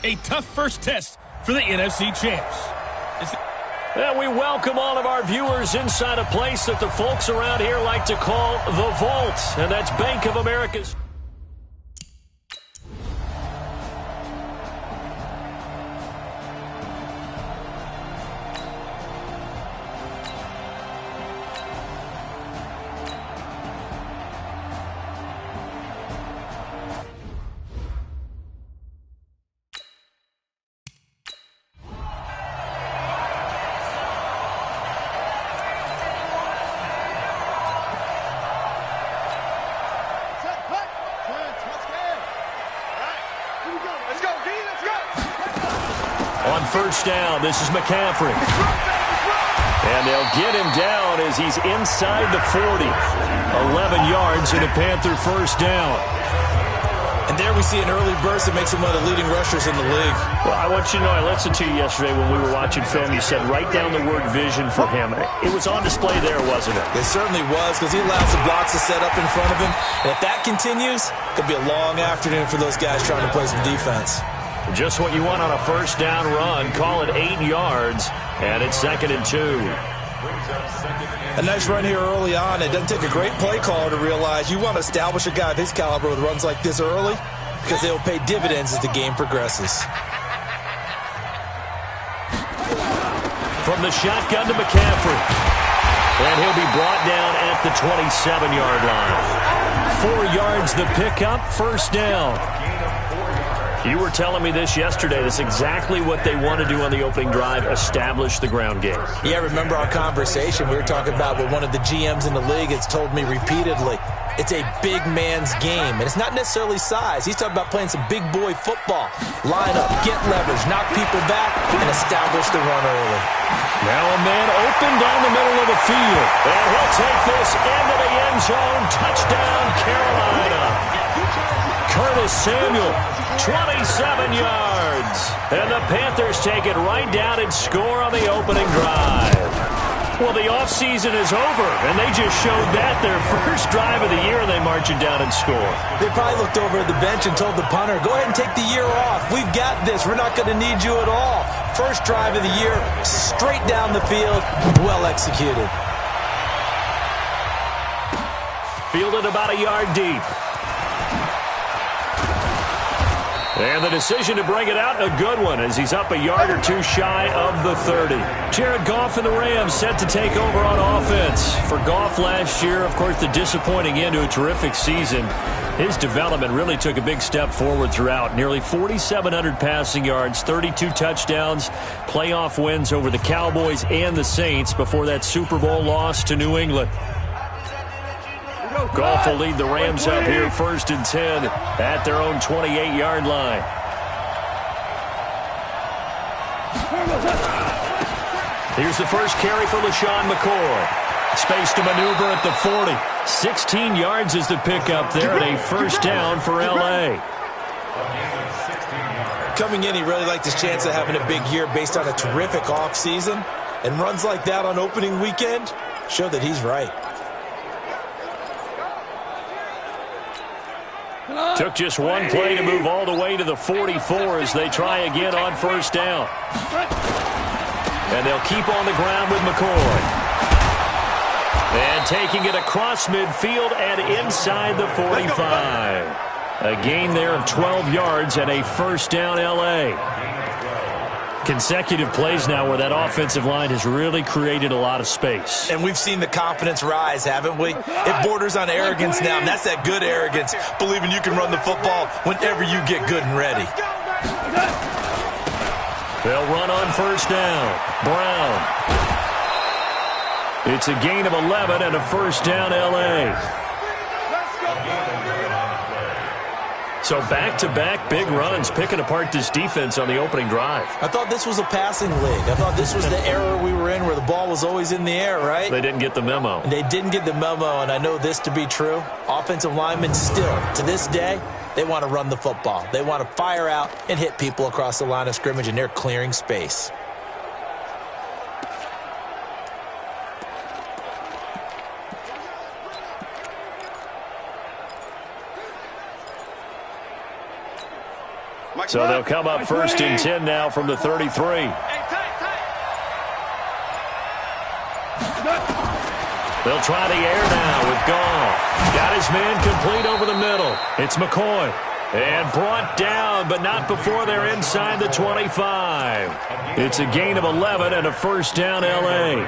A tough first test for the NFC champs. And we welcome all of our viewers inside a place that the folks around here like to call the Vault, and that's Bank of America's. On first down, this is McCaffrey. And they'll get him down as he's inside the 40. 11 yards and a Panther first down. And there we see an early burst that makes him one of the leading rushers in the league. Well, I want you to know, I listened to you yesterday when we were watching film. You said write down the word vision for him. It was on display there, wasn't it? It certainly was, because he allows the blocks to set up in front of him. And if that continues, it could be a long afternoon for those guys trying to play some defense. Just what you want on a first down run. Call it 8 yards, and it's 2nd and 2. A nice run here early on. It doesn't take a great play caller to realize you want to establish a guy of his caliber with runs like this early, because they will pay dividends as the game progresses. From the shotgun to McCaffrey. And he'll be brought down at the 27-yard line. 4 yards the pickup, first down. You were telling me this yesterday. That's exactly what they want to do on the opening drive, establish the ground game. Yeah, remember our conversation. We were talking about what one of the GMs in the league has told me repeatedly. It's a big man's game, and it's not necessarily size. He's talking about playing some big boy football. Line up, get leverage, knock people back, and establish the run early. Now a man open down the middle of the field. And he'll take this into the end zone. Touchdown, Carolina. Curtis Samuel, 27 yards. And the Panthers take it right down and score on the opening drive. Well, the offseason is over, and they just showed that their first drive of the year, and they march it down and score. They probably looked over at the bench and told the punter, go ahead and take the year off. We've got this. We're not going to need you at all. First drive of the year, straight down the field, well executed. Fielded about a yard deep. And the decision to bring it out, a good one, as he's up a yard or two shy of the 30. Jared Goff and the Rams set to take over on offense. For Goff last year, of course, the disappointing end to a terrific season. His development really took a big step forward throughout. Nearly 4,700 passing yards, 32 touchdowns, playoff wins over the Cowboys and the Saints before that Super Bowl loss to New England. Goff will lead the Rams up here 1st and 10 at their own 28-yard line. Here's the first carry for LaShawn McCoy. Space to maneuver at the 40. 16 yards is the pickup there, and a first down for L.A. Coming in, he really liked his chance of having a big year based on a terrific offseason. And runs like that on opening weekend show that he's right. Took just one play to move all the way to the 44 as they try again on first down. And they'll keep on the ground with McCoy. And taking it across midfield and inside the 45. A gain there of 12 yards and a first down L.A. Consecutive plays now where that offensive line has really created a lot of space. And we've seen the confidence rise, haven't we? It borders on arrogance now, and that's that good arrogance, believing you can run the football whenever you get good and ready. They'll run on first down. Brown. It's a gain of 11 and a first down L.A. So back-to-back big runs, picking apart this defense on the opening drive. I thought this was a passing league. I thought this was the era we were in where the ball was always in the air, right? They didn't get the memo. And they didn't get the memo, and I know this to be true. Offensive linemen still, to this day, they want to run the football. They want to fire out and hit people across the line of scrimmage, and they're clearing space. So they'll come up 1st and 10 now from the 33. They'll try the air now with Goff. Got his man complete over the middle. It's McCoy. And brought down, but not before they're inside the 25. It's a gain of 11 and a 1st down, L.A.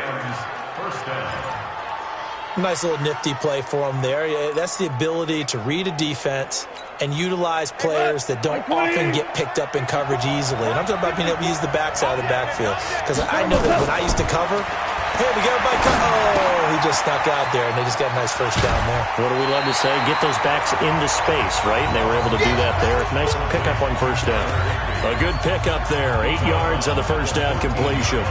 Nice little nifty play for him there. That's the ability to read a defense and utilize players that don't often get picked up in coverage easily. And I'm talking about being able to use the backside of the backfield. Because I know that when I used to cover, hey, we got everybody cover. Oh, he just snuck out there, and they just got a nice 1st down there. What do we love to say? Get those backs into space, right? And they were able to do that there. Nice pickup on 1st down. A good pickup there. 8 yards on the 1st down completion.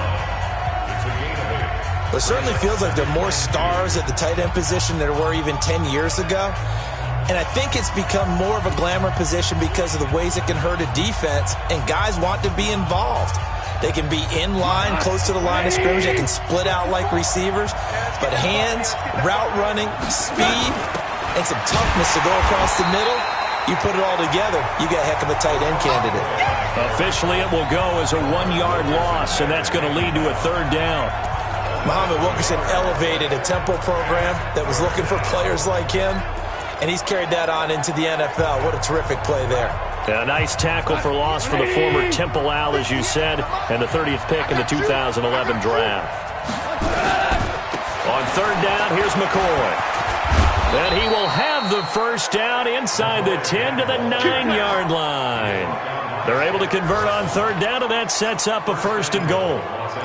It certainly feels like there are more stars at the tight end position than there were even 10 years ago. And I think it's become more of a glamour position because of the ways it can hurt a defense, and guys want to be involved. They can be in line, close to the line of scrimmage. They can split out like receivers. But hands, route running, speed, and some toughness to go across the middle, you put it all together, you got a heck of a tight end candidate. Officially, it will go as a 1-yard loss, and that's going to lead to a 3rd down. Muhammad Wilkerson elevated a tempo program that was looking for players like him, and he's carried that on into the NFL. What a terrific play there. A nice tackle for loss for the former Temple Owl, as you said, and the 30th pick in the 2011 draft. On 3rd down, here's McCoy. And he will have the 1st down inside the 10 to the 9-yard line. They're able to convert on 3rd down, and that sets up a 1st and goal.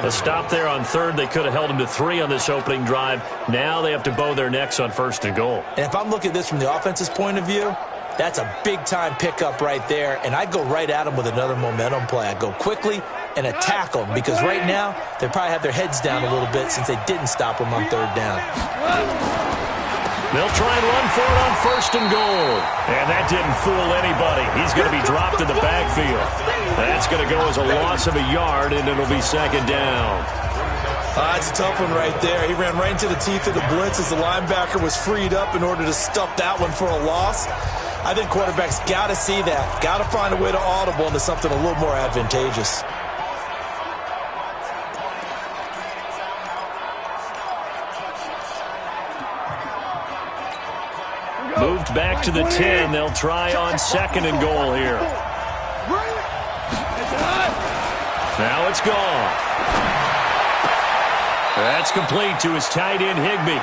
A stop there on 3rd. They could have held him to 3 on this opening drive. Now they have to bow their necks on 1st and goal. And if I'm looking at this from the offense's point of view, that's a big-time pickup right there, and I'd go right at them with another momentum play. I'd go quickly and attack them, because right now they probably have their heads down a little bit since they didn't stop them on 3rd down. They'll try and run for it on 1st and goal. And that didn't fool anybody. He's going to be dropped in the backfield. That's going to go as a loss of a yard, and it'll be 2nd down. That's a tough one right there. He ran right into the teeth of the blitz as the linebacker was freed up in order to stuff that one for a loss. I think quarterbacks got to see that. Got to find a way to audible into something a little more advantageous. Moved back to the 10. They'll try on 2nd and goal here. Now it's gone. That's complete to his tight end, Higbee.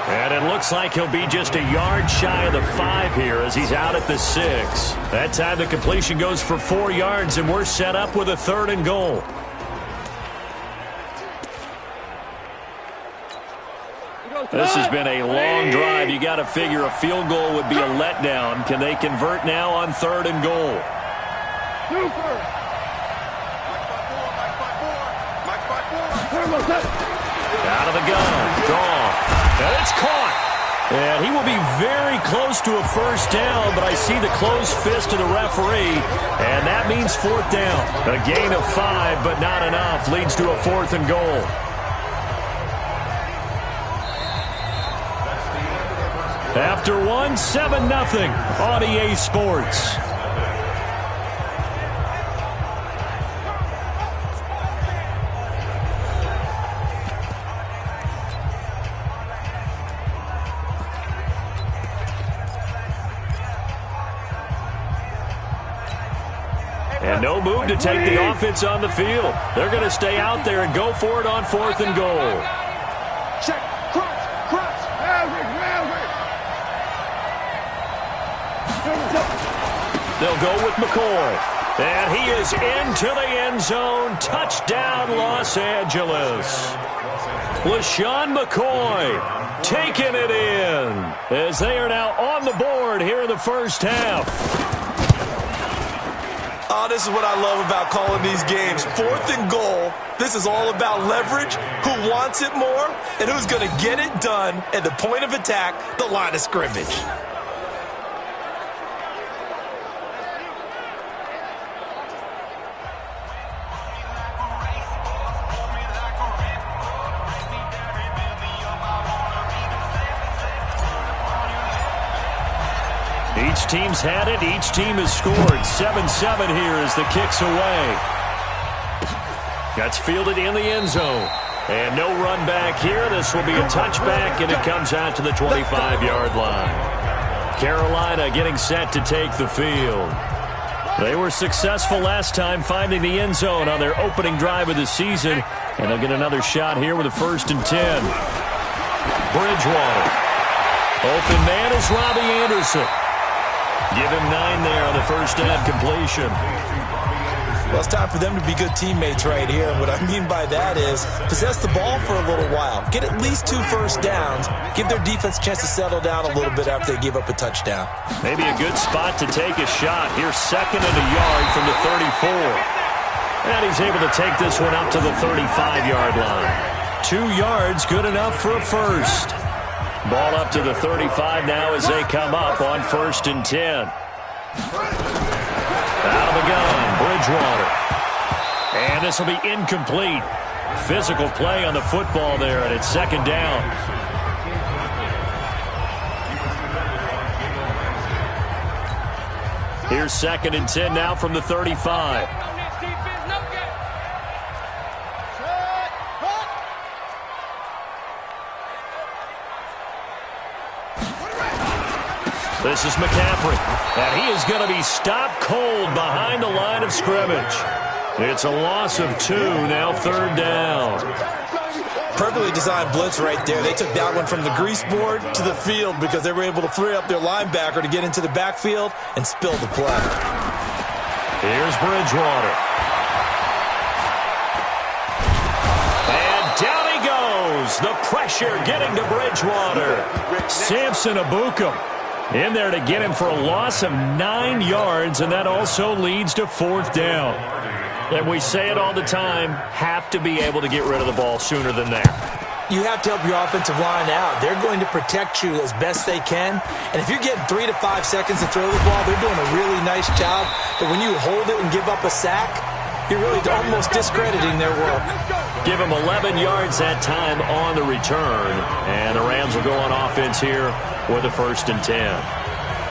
And it looks like he'll be just a yard shy of the 5 here as he's out at the 6. That time the completion goes for 4 yards, and we're set up with a 3rd and goal. This has been a long drive. You got to figure a field goal would be a letdown. Can they convert now on 3rd and goal? Out of the gun. Gone. And it's caught. And he will be very close to a 1st down, but I see the closed fist of the referee, and that means 4th down. A gain of 5, but not enough. Leads to a 4th and goal. After 7-0 on EA Sports. And no move to take the offense on the field. They're going to stay out there and go for it on 4th and goal. Check. Cross. They'll go with McCoy. And he is into the end zone. Touchdown, Los Angeles. LaShawn McCoy taking it in as they are now on the board here in the 1st half. Oh, this is what I love about calling these games. 4th and goal. This is all about leverage, who wants it more, and who's going to get it done at the point of attack, the line of scrimmage. Each team's had it. Each team has scored. 7-7 here as the kick's away. That's fielded in the end zone. And no run back here. This will be a touchback, and it comes out to the 25-yard line. Carolina getting set to take the field. They were successful last time finding the end zone on their opening drive of the season, and they'll get another shot here with a 1st and 10. Bridgewater. Open man is Robbie Anderson. Give him 9 there on the first down completion. Well, it's time for them to be good teammates right here. And what I mean by that is possess the ball for a little while. Get at least 2 first downs. Give their defense a chance to settle down a little bit after they give up a touchdown. Maybe a good spot to take a shot. Here's 2nd and a yard from the 34. And he's able to take this one up to the 35-yard line. 2 yards, good enough for a first. Ball up to the 35 now as they come up on 1st and 10. Out of the gun, Bridgewater. And this will be incomplete. Physical play on the football there, and it's 2nd down. Here's 2nd and 10 now from the 35. This is McCaffrey, and he is going to be stopped cold behind the line of scrimmage. It's a loss of 2, now 3rd down. Perfectly designed blitz right there. They took that one from the grease board to the field because they were able to free up their linebacker to get into the backfield and spill the play. Here's Bridgewater. And down he goes. The pressure getting to Bridgewater. Samson Abukum in there to get him for a loss of 9 yards, and that also leads to 4th down. And we say it all the time, have to be able to get rid of the ball sooner than that. You have to help your offensive line out. They're going to protect you as best they can. And if you're getting 3 to 5 seconds to throw the ball, they're doing a really nice job. But when you hold it and give up a sack, you're really almost discrediting their work. Give them 11 yards that time on the return. And the Rams will go on offense here with a 1st and 10.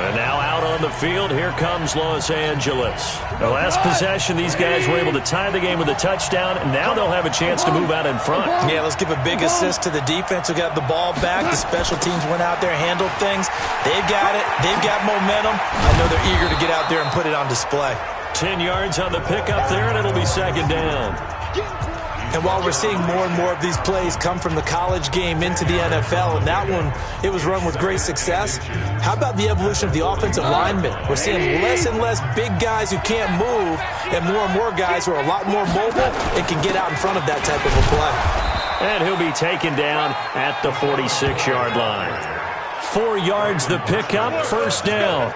And now out on the field, here comes Los Angeles. The last possession, these guys were able to tie the game with a touchdown, and now they'll have a chance to move out in front. Yeah, let's give a big assist to the defense who got the ball back. The special teams went out there, handled things. They've got it. They've got momentum. I know they're eager to get out there and put it on display. 10 yards on the pickup there, and it'll be 2nd down. And while we're seeing more and more of these plays come from the college game into the NFL, and that one, it was run with great success, how about the evolution of the offensive linemen? We're seeing less and less big guys who can't move and more guys who are a lot more mobile and can get out in front of that type of a play. And he'll be taken down at the 46-yard line. 4 yards the pickup, 1st down.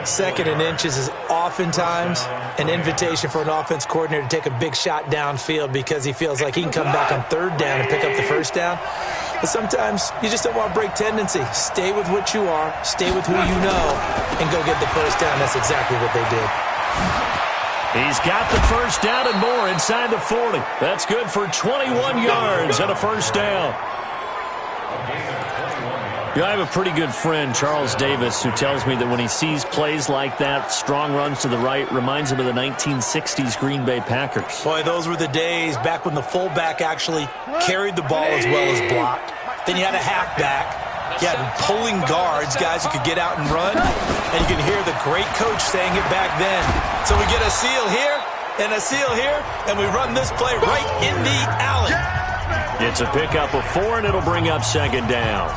2nd and inches is oftentimes an invitation for an offense coordinator to take a big shot downfield because he feels like he can come back on 3rd down and pick up the 1st down. But sometimes you just don't want to break tendency. Stay with what you are, stay with who you know, and go get the 1st down. That's exactly what they did. He's got the 1st down and more inside the 40. That's good for 21 yards and a 1st down. I have a pretty good friend, Charles Davis, who tells me that when he sees plays like that, strong runs to the right, reminds him of the 1960s Green Bay Packers. Boy, those were the days back when the fullback actually carried the ball as well as blocked. Then you had a halfback. You had pulling guards, guys who could get out and run. And you can hear the great coach saying it back then. So we get a seal here and a seal here, and we run this play right in the alley. It's a pickup of 4, and it'll bring up 2nd down.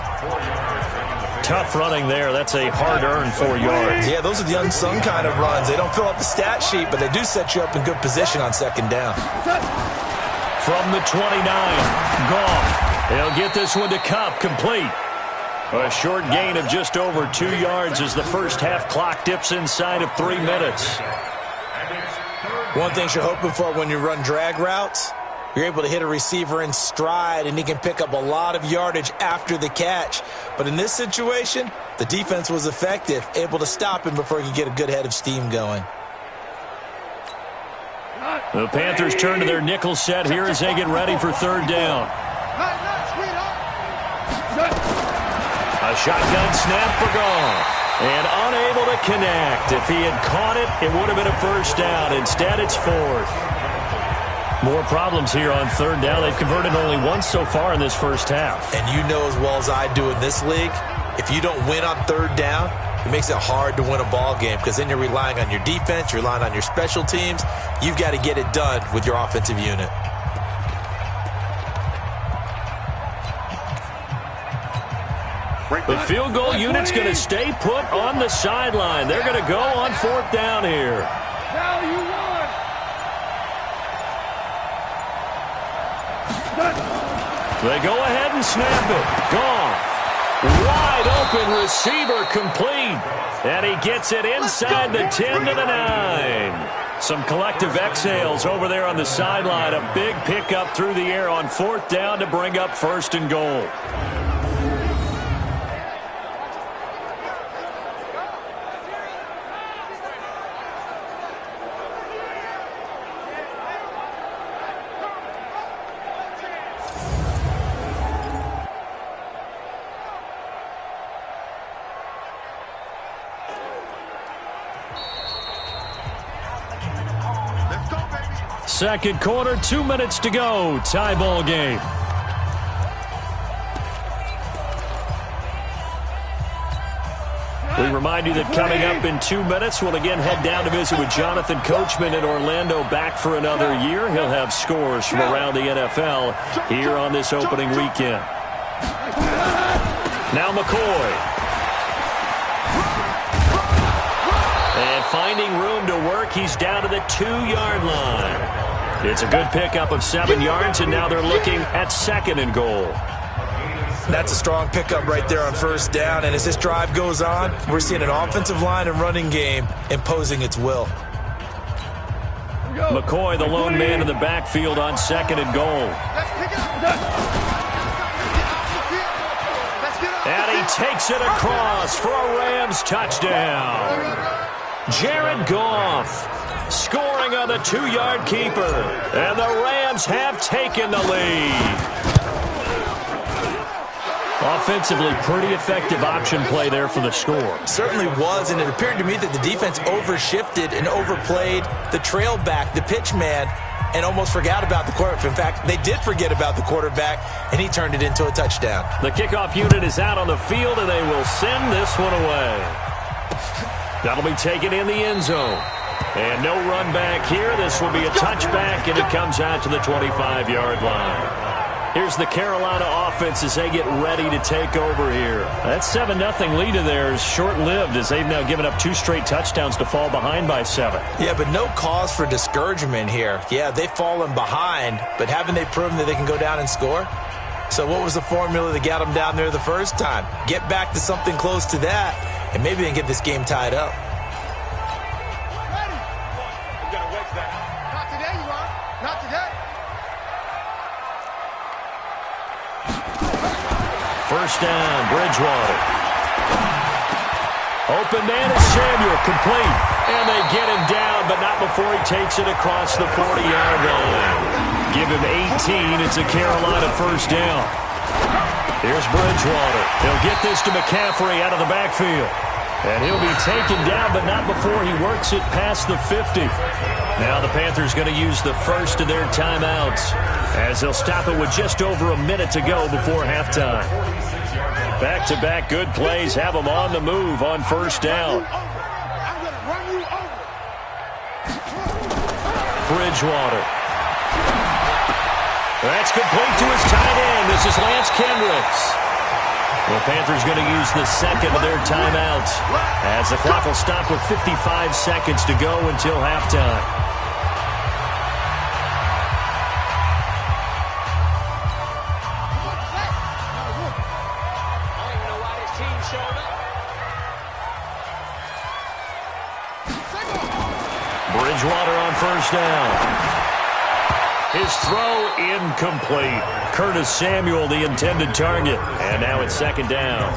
Tough running there. That's a hard-earned 4 yards. Yeah, those are the unsung kind of runs. They don't fill up the stat sheet, but they do set you up in good position on 2nd down. From the 29, Goff. He'll get this one to Cup, complete. A short gain of just over 2 yards as the first half clock dips inside of 3 minutes. One thing you're hoping for when you run drag routes, you're able to hit a receiver in stride, and he can pick up a lot of yardage after the catch. But in this situation, the defense was effective, able to stop him before he could get a good head of steam going. The Panthers turn to their nickel set here as they get ready for 3rd down. A shotgun snap for Goff. And unable to connect. If he had caught it, it would have been a first down. Instead, it's fourth. More problems here on third down. They've converted only once so far in this first half. And you know as well as I do in this league, if you don't win on third down, it makes it hard to win a ball game because then you're relying on your defense, you're relying on your special teams. You've got to get it done with your offensive unit. The field goal unit's going to stay put on the sideline. They're going to go on fourth down here. Now you won. They go ahead and snap it. Goff. Wide open receiver complete. And he gets it inside the 10 to the 9. Some collective exhales over there on the sideline. A big pickup through the air on fourth down to bring up first and goal. Second quarter, 2 minutes to go. Tie ball game. We remind you that coming up in 2 minutes, we'll again head down to visit with Jonathan Coachman in Orlando, back for another year. He'll have scores from around the NFL here on this opening weekend. Now McCoy. And finding room to work, he's down to the 2-yard line. It's a good pickup of 7 yards, and now they're looking at second and goal. That's a strong pickup right there on first down, and as this drive goes on, we're seeing an offensive line and running game imposing its will. McCoy, the lone man in the backfield on second and goal. And he takes it across for a Rams touchdown. Jared Goff scoring on the 2-yard keeper. And the Rams have taken the lead. Offensively, pretty effective option play there for the score. Certainly was, and it appeared to me that the defense overshifted and overplayed the trail back, the pitch man, and almost forgot about the quarterback. In fact, they did forget about the quarterback, and he turned it into a touchdown. The kickoff unit is out on the field, and they will send this one away. That'll be taken in the end zone. And no run back here. This will be a touchback, and it comes out to the 25-yard line. Here's the Carolina offense as they get ready to take over here. That 7-0 lead of theirs short-lived as they've now given up 2 straight touchdowns to fall behind by 7. Yeah, but no cause for discouragement here. Yeah, they've fallen behind, but haven't they proven that they can go down and score? So what was the formula that got them down there the first time? Get back to something close to that, and maybe they can get this game tied up. First down, Bridgewater. Open man is Samuel, complete. And they get him down, but not before he takes it across the 40-yard line. Give him 18. It's a Carolina first down. Here's Bridgewater. He'll get this to McCaffrey out of the backfield. And he'll be taken down, but not before he works it past the 50. Now the Panthers going to use the first of their timeouts as they'll stop it with just over a minute to go before halftime. Back-to-back good plays have them on the move on first down. Bridgewater. That's complete to his tight end. This is Lance Kendricks. The Panthers going to use the second of their timeouts as the clock will stop with 55 seconds to go until halftime. Bridgewater on first down. His throw incomplete. Curtis Samuel, the intended target. And now it's second down.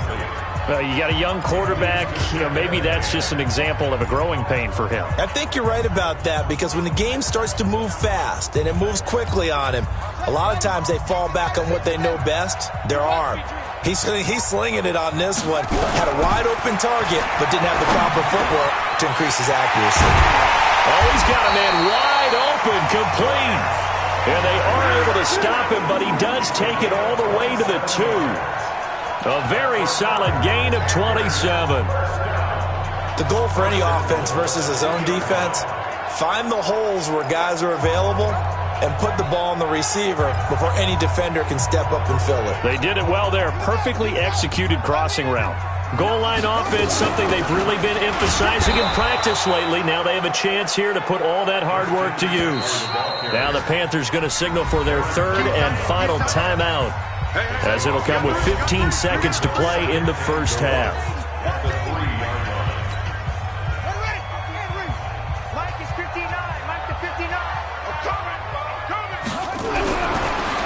You got a young quarterback. Maybe that's just an example of a growing pain for him. I think you're right about that because when the game starts to move fast and it moves quickly on him, a lot of times they fall back on what they know best, their arm. He's slinging it on this one. Had a wide-open target, but didn't have the proper footwork to increase his accuracy. Oh, he's got a man wide open, complete. And they are able to stop him, but he does take it all the way to the 2. A very solid gain of 27. The goal for any offense versus his own defense, find the holes where guys are available and put the ball on the receiver before any defender can step up and fill it. They did it well there. Perfectly executed crossing route. Goal line offense, something they've really been emphasizing in practice lately. Now they have a chance here to put all that hard work to use. Now the Panthers going to signal for their third and final timeout, as it'll come with 15 seconds to play in the first half.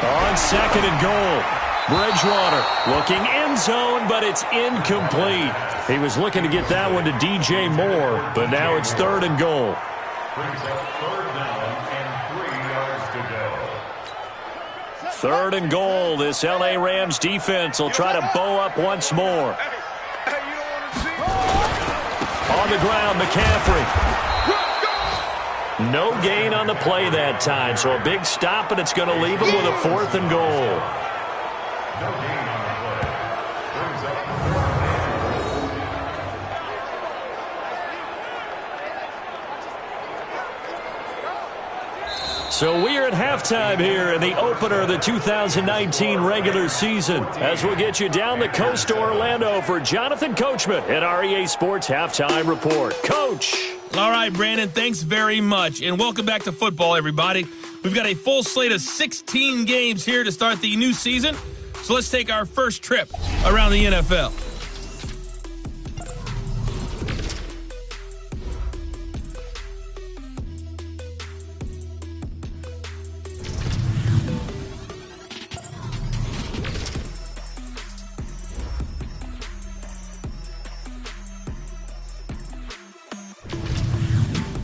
On second and goal, Bridgewater looking end zone, but it's incomplete. He was looking to get that one to DJ Moore, but now it's third and goal. Brings up third down and 3 yards to go. Third and goal. This L.A. Rams defense will try to bow up once more. On the ground, McCaffrey. No gain on the play that time, so a big stop, and it's going to leave him with a fourth and goal. No gain on the play. Brings up third down. So we are at halftime here in the opener of the 2019 regular season, as we'll get you down the coast to Orlando for Jonathan Coachman at our EA Sports Halftime Report. Coach! All right, Brandon, thanks very much. And welcome back to football, everybody. We've got a full slate of 16 games here to start the new season. So let's take our first trip around the NFL.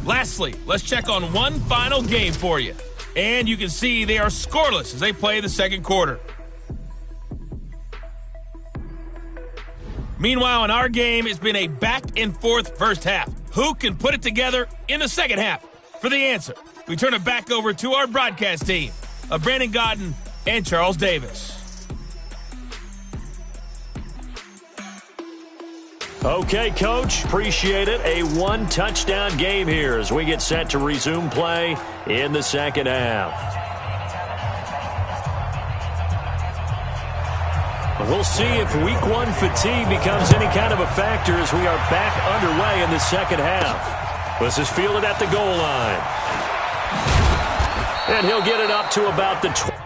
Lastly, let's check on one final game for you. And you can see they are scoreless as they play the second quarter. Meanwhile, in our game, it's been a back-and-forth first half. Who can put it together in the second half? For the answer, we turn it back over to our broadcast team of Brandon Godden and Charles Davis. Okay, Coach, appreciate it. A one-touchdown game here as we get set to resume play in the second half. We'll see if week 1 fatigue becomes any kind of a factor as we are back underway in the second half. This is fielded at the goal line. And he'll get it up to about the 20.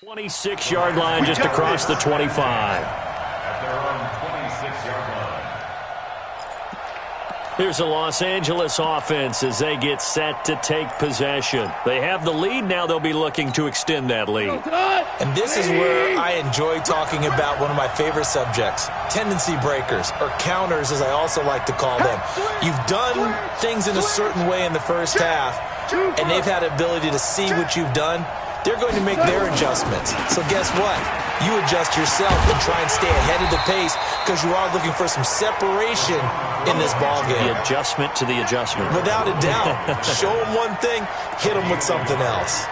26-yard line just across the 25. At their own 26-yard line. Here's a Los Angeles offense as they get set to take possession. They have the lead. Now they'll be looking to extend that lead. And this is where I enjoy talking about one of my favorite subjects, tendency breakers, or counters as I also like to call them. You've done things in a certain way in the first half, and they've had the ability to see what you've done. They're going to make their adjustments. So guess what? You adjust yourself and try and stay ahead of the pace because you are looking for some separation in this ballgame. The adjustment to the adjustment. Without a doubt. Show them one thing, hit them with something else.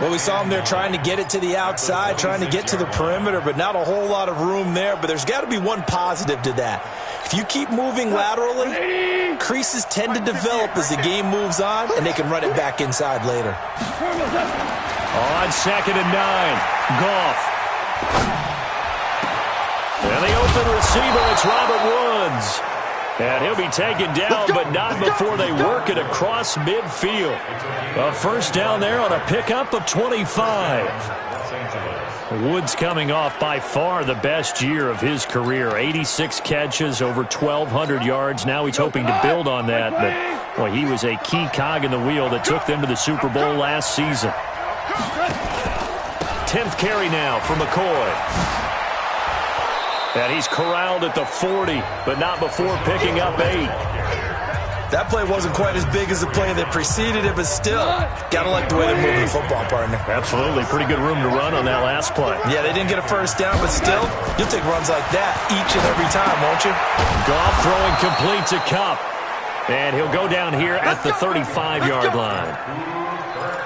Well, we saw them there trying to get it to the outside, trying to get to the perimeter, but not a whole lot of room there. But there's got to be one positive to that. If you keep moving laterally, creases tend to develop as the game moves on, and they can run it back inside later. On 2nd and 9, Goff. And the open receiver, it's Robert Woods. And he'll be taken down, but not before they work it across midfield. A first down there on a pickup of 25. Woods coming off by far the best year of his career. 86 catches, over 1,200 yards. Now he's hoping to build on that. But, boy, he was a key cog in the wheel that took them to the Super Bowl last season. 10th carry now for McCoy. And he's corralled at the 40, but not before picking up 8. That play wasn't quite as big as the play that preceded it, but still, gotta like the way they're moving the football, partner. Absolutely. Pretty good room to run on that last play. Yeah, they didn't get a first down, but still, you'll take runs like that each and every time, won't you? Goff throwing complete to Kupp. And he'll go down here at the 35-yard line.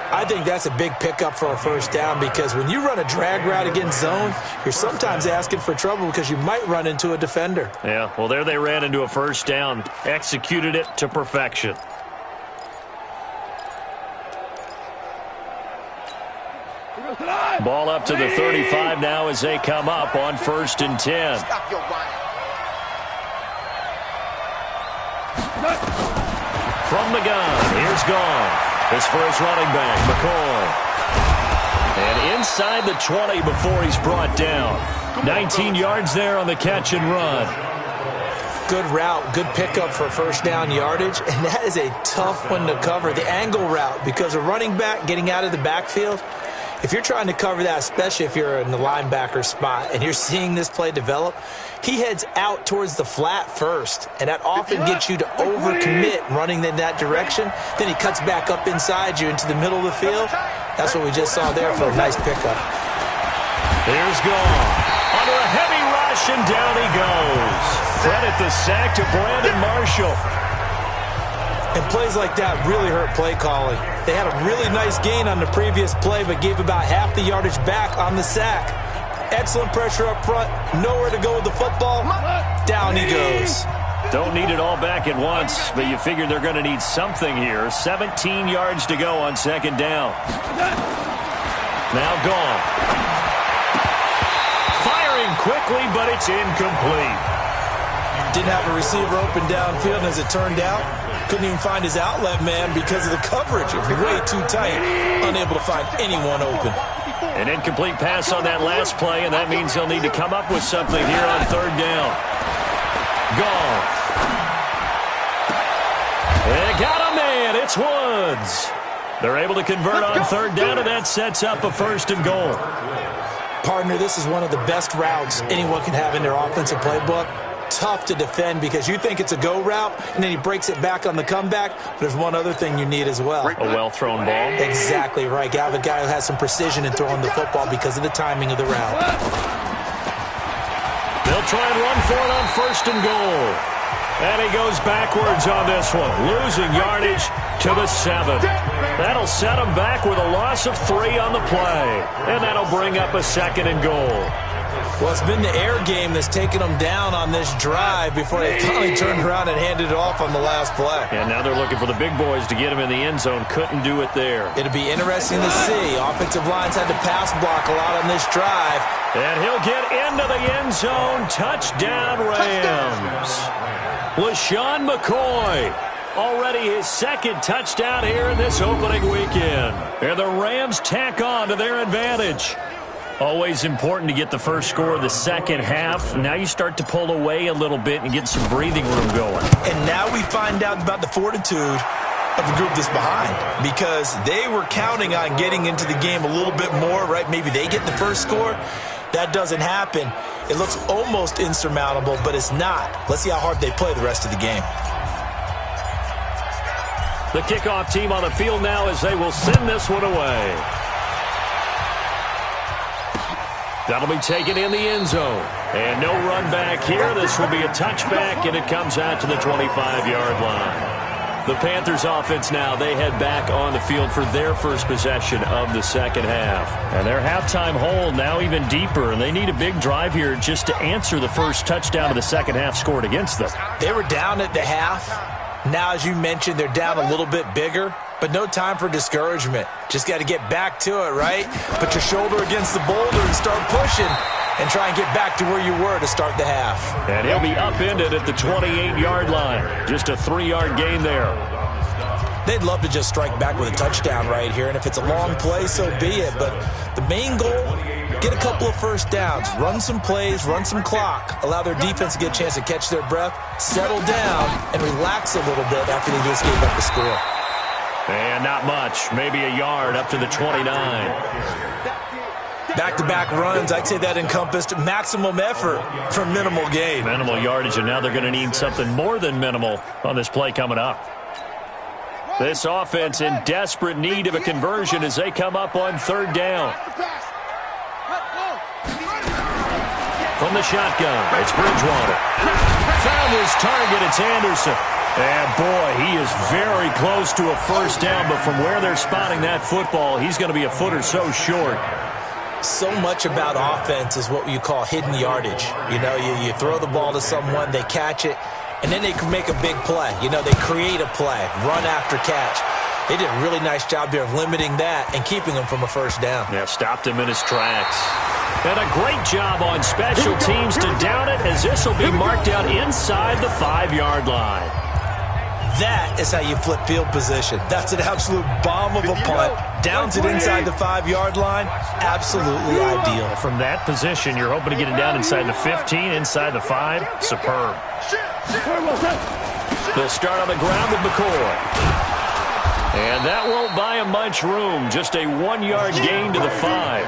I think that's a big pickup for a first down because when you run a drag route against zone, you're sometimes asking for trouble because you might run into a defender. Yeah, well, there they ran into a first down, executed it to perfection. Ball up to the 35 now as they come up on 1st and 10. From the gun, here's Goff. This for his running back, McCoy. And inside the 20 before he's brought down. 19 yards there on the catch and run. Good route, good pickup for first down yardage, and that is a tough one to cover, the angle route, because a running back getting out of the backfield, if you're trying to cover that, especially if you're in the linebacker spot and you're seeing this play develop, he heads out towards the flat first, and that often gets you to overcommit running in that direction. Then he cuts back up inside you into the middle of the field. That's what we just saw there for a nice pickup. Here's Goff. Under a heavy rush, and down he goes. Credit the sack to Brandon Marshall. And plays like that really hurt play calling. They had a really nice gain on the previous play, but gave about half the yardage back on the sack. Excellent pressure up front. Nowhere to go with the football. Down he goes. Don't need it all back at once, but you figure they're going to need something here. 17 yards to go on 2nd down. Now Goff. Firing quickly, but it's incomplete. Didn't have a receiver open downfield, and as it turned out, couldn't even find his outlet man because of the coverage. It was way too tight. Unable to find anyone open. An incomplete pass on that last play, and that means he'll need to come up with something here on 3rd down. Goff. They got a man. It's Woods. They're able to convert on 3rd down, and that sets up a 1st and goal. Partner, this is one of the best routes anyone can have in their offensive playbook. Tough to defend because you think it's a go route, and then he breaks it back on the comeback. But there's one other thing you need as well. A well-thrown ball. Exactly right. You have a guy who has some precision in throwing the football because of the timing of the route. They'll try and run for it on 1st and goal. And he goes backwards on this one, losing yardage to the 7. That'll set him back with a loss of 3 on the play. And that'll bring up a 2nd and goal. Well, it's been the air game that's taken them down on this drive before they finally turned around and handed it off on the last play. And now they're looking for the big boys to get him in the end zone. Couldn't do it there. It'll be interesting to see. Offensive lines had to pass block a lot on this drive. And he'll get into the end zone. Touchdown, Rams. LaShawn McCoy. Already his second touchdown here in this opening weekend. And the Rams tack on to their advantage. Always important to get the first score of the second half. Now you start to pull away a little bit and get some breathing room going. And now we find out about the fortitude of the group that's behind, because they were counting on getting into the game a little bit more, right? Maybe they get the first score. That doesn't happen. It looks almost insurmountable, but it's not. Let's see how hard they play the rest of the game. The kickoff team on the field now as they will send this one away. That'll be taken in the end zone. And no run back here. This will be a touchback, and it comes out to the 25-yard line. The Panthers offense now, they head back on the field for their first possession of the second half. And their halftime hole now even deeper, and they need a big drive here just to answer the first touchdown of the second half scored against them. They were down at the half. Now, as you mentioned, they're down a little bit bigger, but no time for discouragement. Just got to get back to it, right? Put your shoulder against the boulder and start pushing and try and get back to where you were to start the half. And he'll be upended at the 28-yard line. Just a 3-yard gain there. They'd love to just strike back with a touchdown right here, and if it's a long play, so be it. But the main goal, get a couple of first downs, run some plays, run some clock, allow their defense to get a chance to catch their breath, settle down, and relax a little bit after they just gave up the score. And not much, maybe a yard up to the 29. Back-to-back runs, I'd say that encompassed maximum effort for minimal gain. Minimal yardage, and now they're going to need something more than minimal on this play coming up. This offense in desperate need of a conversion as they come up on third down. From the shotgun, it's Bridgewater. Found his target, it's Anderson. And boy, he is very close to a first down, but from where they're spotting that football, he's going to be a foot or so short. So much about offense is what you call hidden yardage. You know, you throw the ball to someone, they catch it, and then they can make a big play. You know, they create a play, run after catch. They did a really nice job here of limiting that and keeping him from a first down. Yeah, stopped him in his tracks. And a great job on special teams to down it, as this will be marked out inside the 5-yard line. That is how you flip field position. That's an absolute bomb of a punt. Downs it inside the 5-yard line. Absolutely ideal. From that position, you're hoping to get it down inside the 15, inside the 5. Superb. They'll start on the ground with McCoy. And that won't buy him much room. Just a 1-yard gain to the 5.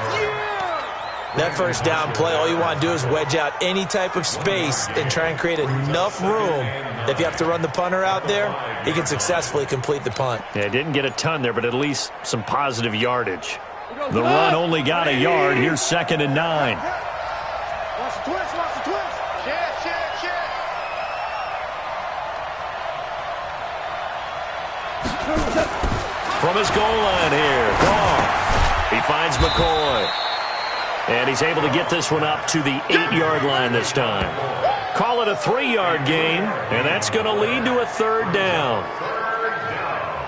That first down play, all you want to do is wedge out any type of space and try and create enough room. If you have to run the punter out there, he can successfully complete the punt. Yeah, didn't get a ton there, but at least some positive yardage. The run only got a yard. Here's 2nd and 9. Watch the twist, watch the twist. Shit. From his goal line here, Goff. He finds McCoy. And he's able to get this one up to the 8-yard line this time. Call it a 3-yard gain, and that's going to lead to a third down.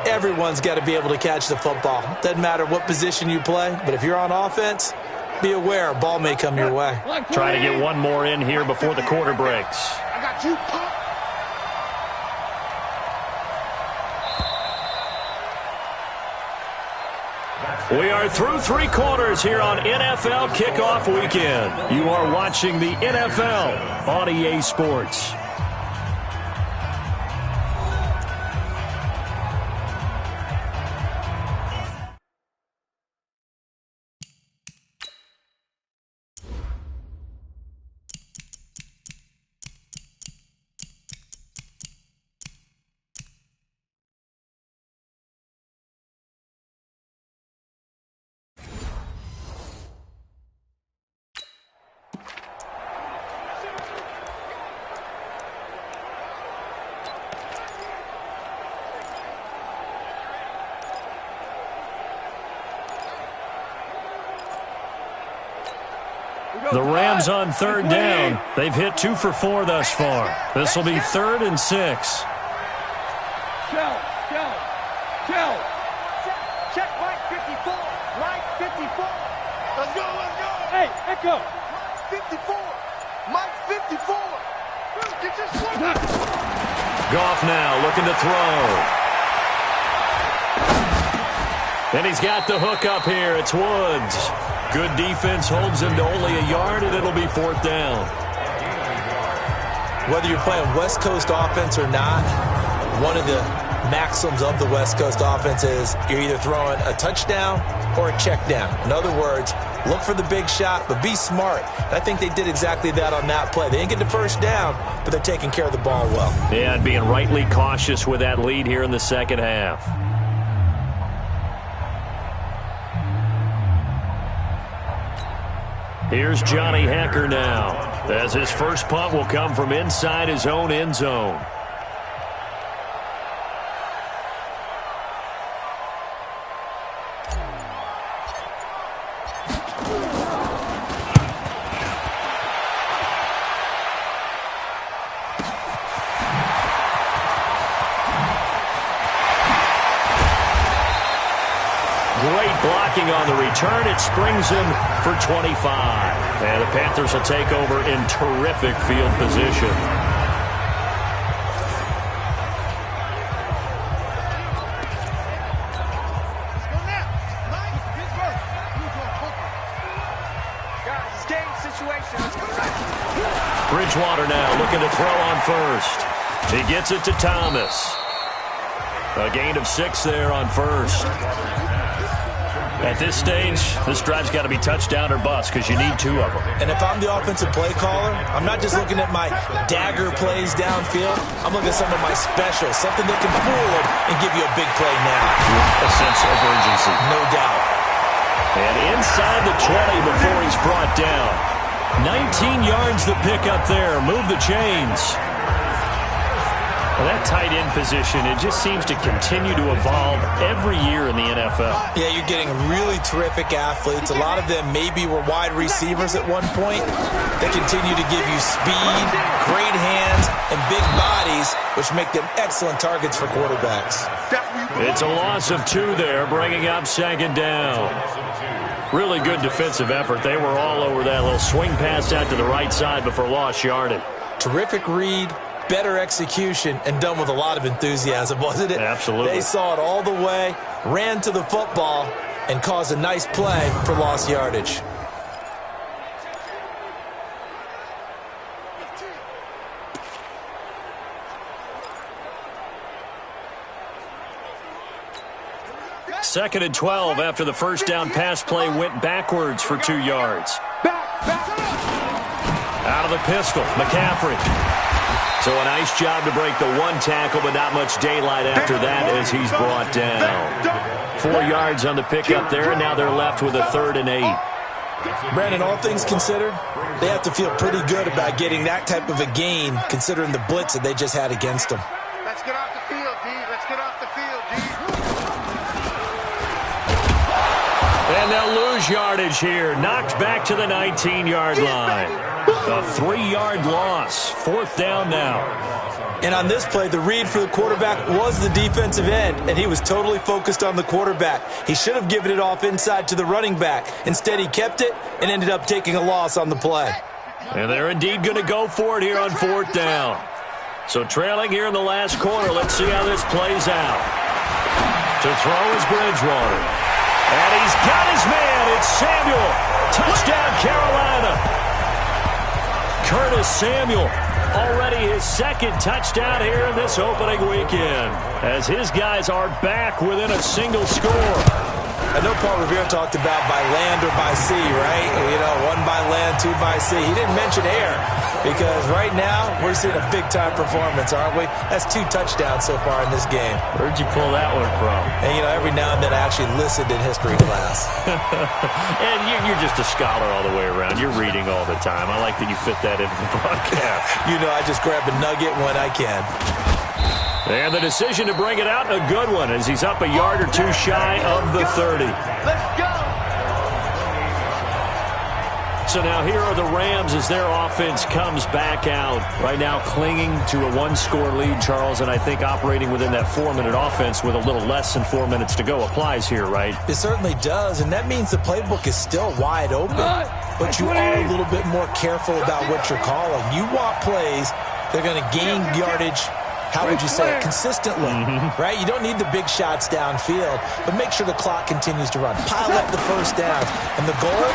Everyone's got to be able to catch the football. Doesn't matter what position you play, but if you're on offense, be aware a ball may come your way. Trying to get one more in here before the quarter breaks. I got you. We are through 3 quarters here on NFL Kickoff Weekend. You are watching the NFL on EA Sports. The Rams on third down. They've hit 2 for 4 thus far. This will be 3rd and 6. Shell. Check Mike 54. Mike 54. Let's go. Hey, Echo. Mike 54. Mike 54. Get your swing. Goff now looking to throw. And he's got the hook up here. It's Woods. Good defense holds him to only a yard, and it'll be 4th down. Whether you're playing West Coast offense or not, one of the maxims of the West Coast offense is you're either throwing a touchdown or a check down. In other words, look for the big shot, but be smart. And I think they did exactly that on that play. They didn't get the first down, but they're taking care of the ball well. Yeah, and being rightly cautious with that lead here in the second half. Here's Johnny Hecker now, as his first punt will come from inside his own end zone. Great blocking on the return. It springs him for 25. And the Panthers will take over in terrific field position. Bridgewater now looking to throw on first. He gets it to Thomas. A gain of 6 there on first. At this stage, this drive's got to be touchdown or bust because you need 2 of them. And if I'm the offensive play caller, I'm not just looking at my dagger plays downfield. I'm looking at some of my specials, something that can forward and give you a big play now. A sense of urgency. No doubt. And inside the 20 before he's brought down. 19 yards the pick up there. Move the chains. Well, that tight end position, it just seems to continue to evolve every year in the NFL. Yeah, you're getting really terrific athletes. A lot of them maybe were wide receivers at one point. They continue to give you speed, great hands, and big bodies, which make them excellent targets for quarterbacks. It's a loss of 2 there, bringing up 2nd down. Really good defensive effort. They were all over that little swing pass out to the right side before lost yardage. Terrific read. Better execution, and done with a lot of enthusiasm, wasn't it? Absolutely. They saw it all the way, ran to the football, and caused a nice play for lost yardage. Second and 12 after the first down pass play went backwards for 2 yards. Out of the pistol, McCaffrey. So a nice job to break the 1 tackle, but not much daylight after that as he's brought down. 4 yards on the pickup there, and now they're left with a 3rd and 8. Brandon, all things considered, they have to feel pretty good about getting that type of a gain, considering the blitz that they just had against them. Let's get off the field, D. Let's get off the field, D. And they'll lose yardage here. Knocked back to the 19-yard line. A 3-yard loss. 4th down now. And on this play, the read for the quarterback was the defensive end, and he was totally focused on the quarterback. He should have given it off inside to the running back. Instead, he kept it and ended up taking a loss on the play. And they're indeed going to go for it here on 4th down. So trailing here in the last quarter, let's see how this plays out. To throw is Bridgewater. And he's got his man. It's Samuel. Touchdown, Carolina. Curtis Samuel, already his 2nd touchdown here in this opening weekend, as his guys are back within a single score. I know Paul Revere talked about by land or by sea, right? You know, 1 by land, 2 by sea. He didn't mention air because right now we're seeing a big-time performance, aren't we? That's 2 touchdowns so far in this game. Where'd you pull that one from? And, you know, every now and then I actually listened in history class. And you're just a scholar all the way around. You're reading all the time. I like that you fit that into the broadcast. You know, I just grab a nugget when I can. And the decision to bring it out, a good one, as he's up a yard or 2 shy of the 30. Let's go. So now here are the Rams as their offense comes back out. Right now clinging to a 1-score lead, Charles, and I think operating within that 4-minute offense with a little less than 4 minutes to go applies here, right? It certainly does, and that means the playbook is still wide open. But you are a little bit more careful about what you're calling. You want plays that are going to gain yardage how would you say it, consistently, right? You don't need the big shots downfield, but make sure the clock continues to run. Pile up the first down. And the goal,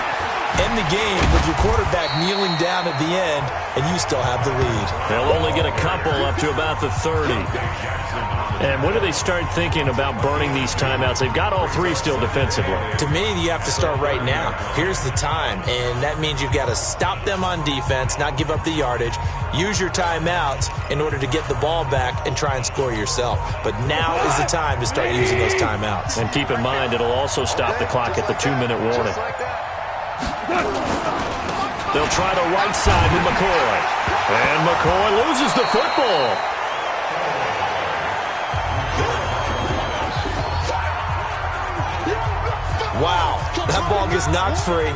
end the game with your quarterback kneeling down at the end, and you still have the lead. They'll only get a couple up to about the 30. And when do they start thinking about burning these timeouts? They've got all three still defensively. To me, you have to start right now. Here's the time, and that means you've got to stop them on defense, not give up the yardage, use your timeouts in order to get the ball back and try and score yourself. But now is the time to start using those timeouts. And keep in mind, it'll also stop the clock at the 2-minute warning. They'll try the right side with McCoy. And McCoy loses the football. Wow, that ball gets knocked free,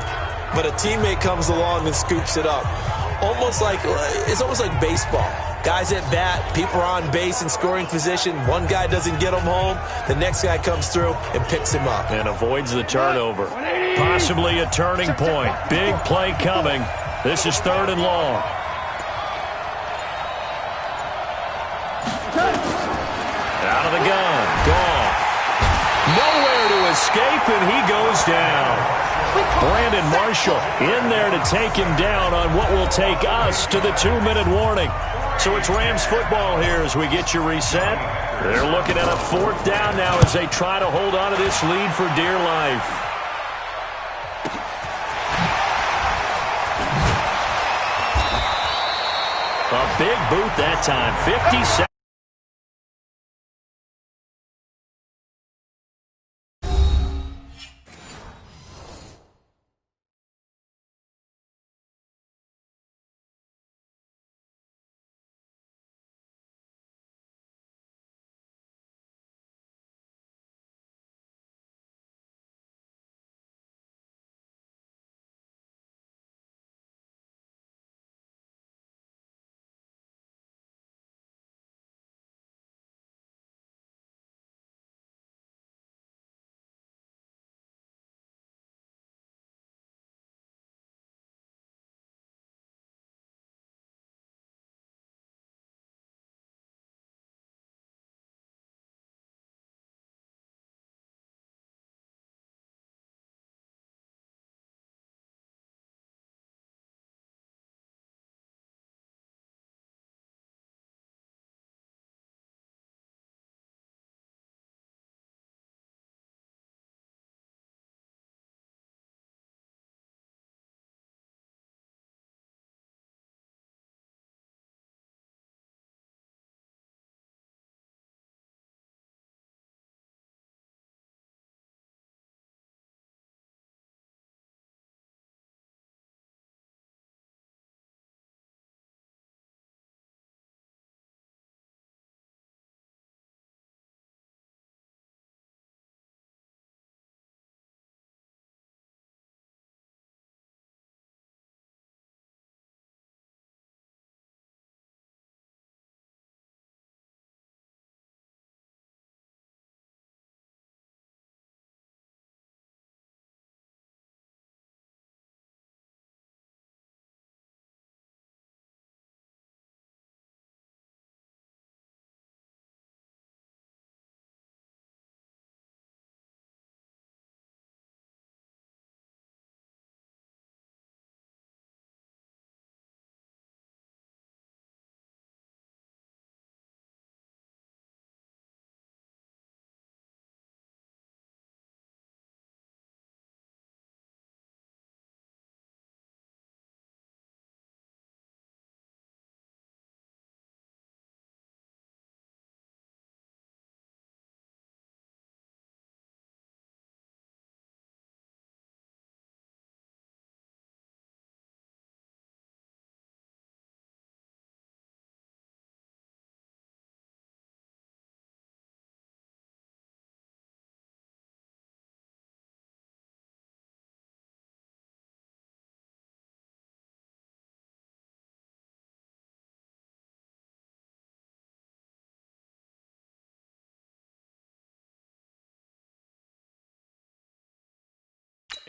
but a teammate comes along and scoops it up. It's almost like baseball. Guys at bat, people are on base in scoring position. One guy doesn't get him home. The next guy comes through and picks him up. And avoids the turnover. Possibly a turning point. Big play coming. This is 3rd and long. Out of the gun. Goff. Nowhere to escape, and he goes down. Brandon Marshall in there to take him down on what will take us to the 2-minute warning. So it's Rams football here as we get you reset. They're looking at a 4th down now as they try to hold on to this lead for dear life. A big boot that time, 57.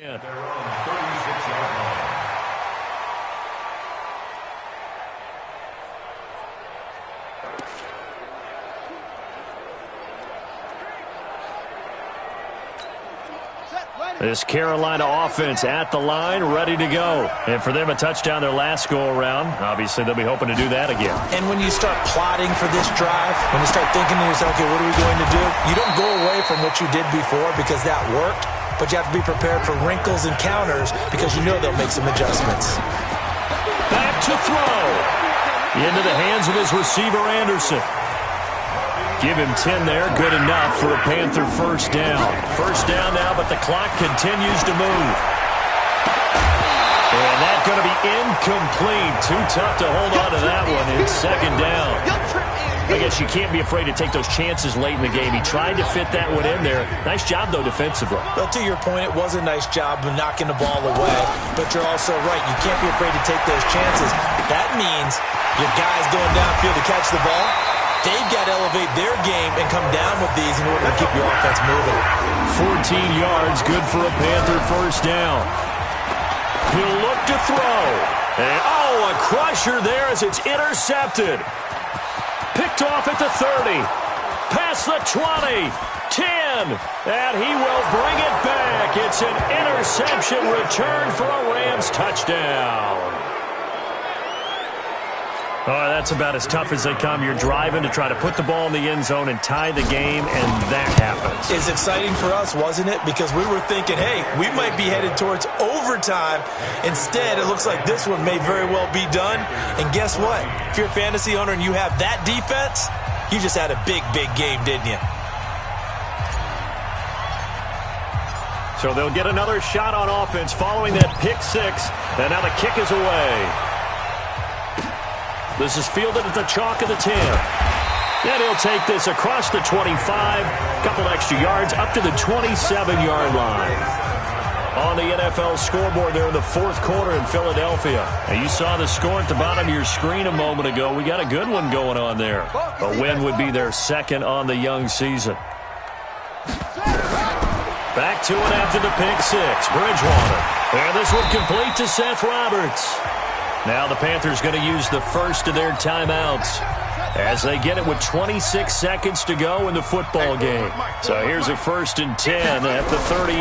Their own 36-yard line. This Carolina offense at the line, ready to go. And for them, a touchdown their last go-around. Obviously, they'll be hoping to do that again. And when you start plotting for this drive, when you start thinking to yourself, okay, what are we going to do? You don't go away from what you did before because that worked, but you have to be prepared for wrinkles and counters because you know they'll make some adjustments. Back to throw. Into the hands of his receiver, Anderson. Give him 10 there. Good enough for a Panther first down. First down now, but the clock continues to move. And that's going to be incomplete. Too tough to hold on to that one. It's second down. I guess you can't be afraid to take those chances late in the game. He tried to fit that one in there. Nice job, though, defensively. Well, to your point, it was a nice job of knocking the ball away. But you're also right. You can't be afraid to take those chances. That means your guys going downfield to catch the ball, they've got to elevate their game and come down with these in order to keep your offense moving. 14 yards, good for a Panther first down. He'll look to throw. And, a crusher there as it's intercepted. Picked off at the 30. Past the 20. 10. And he will bring it back. It's an interception return for a Rams touchdown. That's about as tough as they come. You're driving to try to put the ball in the end zone and tie the game, and that happens. It's exciting for us, wasn't it? Because we were thinking, hey, we might be headed towards overtime. Instead, it looks like this one may very well be done. And guess what? If you're a fantasy owner and you have that defense, you just had a big, big game, didn't you? So they'll get another shot on offense following that pick six. And now the kick is away. This is fielded at the chalk of the 10. And he'll take this across the 25. Couple extra yards up to the 27-yard line. On the NFL scoreboard there in the fourth quarter in Philadelphia. And you saw the score at the bottom of your screen a moment ago. We got a good one going on there. A win would be their second on the young season. Back to it after the pick six. Bridgewater. And this one complete to Seth Roberts. Now the Panthers going to use the first of their timeouts as they get it with 26 seconds to go in the football game. So here's a 1st and 10 at the 38.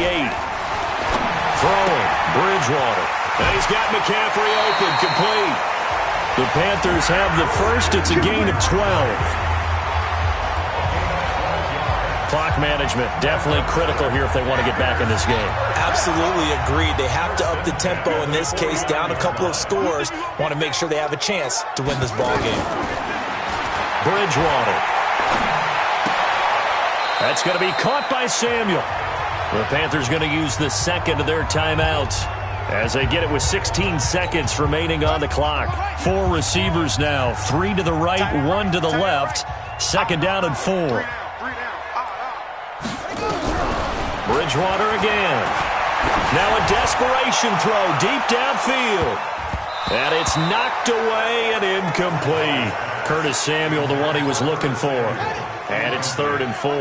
Throwing, Bridgewater. And he's got McCaffrey open, complete. The Panthers have the first. It's a gain of 12. Clock management definitely critical here if they want to get back in this game. Absolutely agreed. They have to up the tempo in this case, down a couple of scores. Want to make sure they have a chance to win this ball game. Bridgewater. That's going to be caught by Samuel. The Panthers going to use the second of their timeouts as they get it with 16 seconds remaining on the clock. 4 receivers now, 3 to the right, 1 to the left. Second down and 4. Bridgewater again. Now a desperation throw deep downfield. And it's knocked away and incomplete. Curtis Samuel, the one he was looking for. And it's 3rd and 4.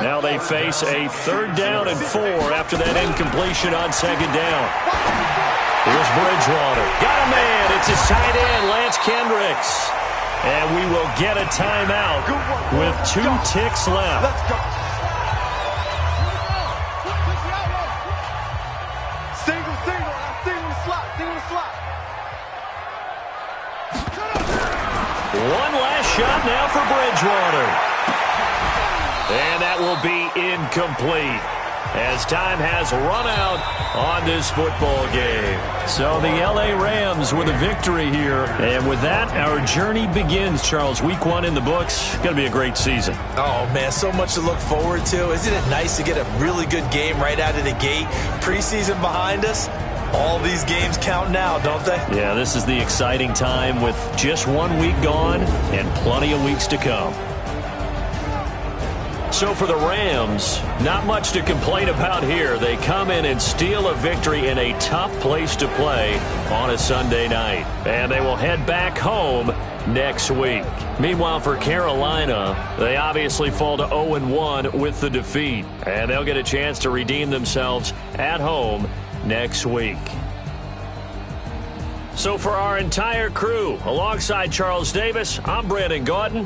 Now they face a 3rd down and 4 after that incompletion on 2nd down. Here's Bridgewater. Got a man. It's his tight end, Lance Kendricks. And we will get a timeout with 2 ticks left. Let's go. One last shot now for Bridgewater. And that will be incomplete as time has run out on this football game. So the LA Rams with a victory here. And with that, our journey begins, Charles. Week 1 in the books. Going to be a great season. Oh, man, so much to look forward to. Isn't it nice to get a really good game right out of the gate? Preseason behind us. All these games count now, don't they? Yeah, this is the exciting time with just 1 week gone and plenty of weeks to come. So for the Rams, not much to complain about here. They come in and steal a victory in a tough place to play on a Sunday night. And they will head back home next week. Meanwhile, for Carolina, they obviously fall to 0-1 with the defeat. And they'll get a chance to redeem themselves at home next week. So for our entire crew, alongside Charles Davis, I'm Brandon Gaudin.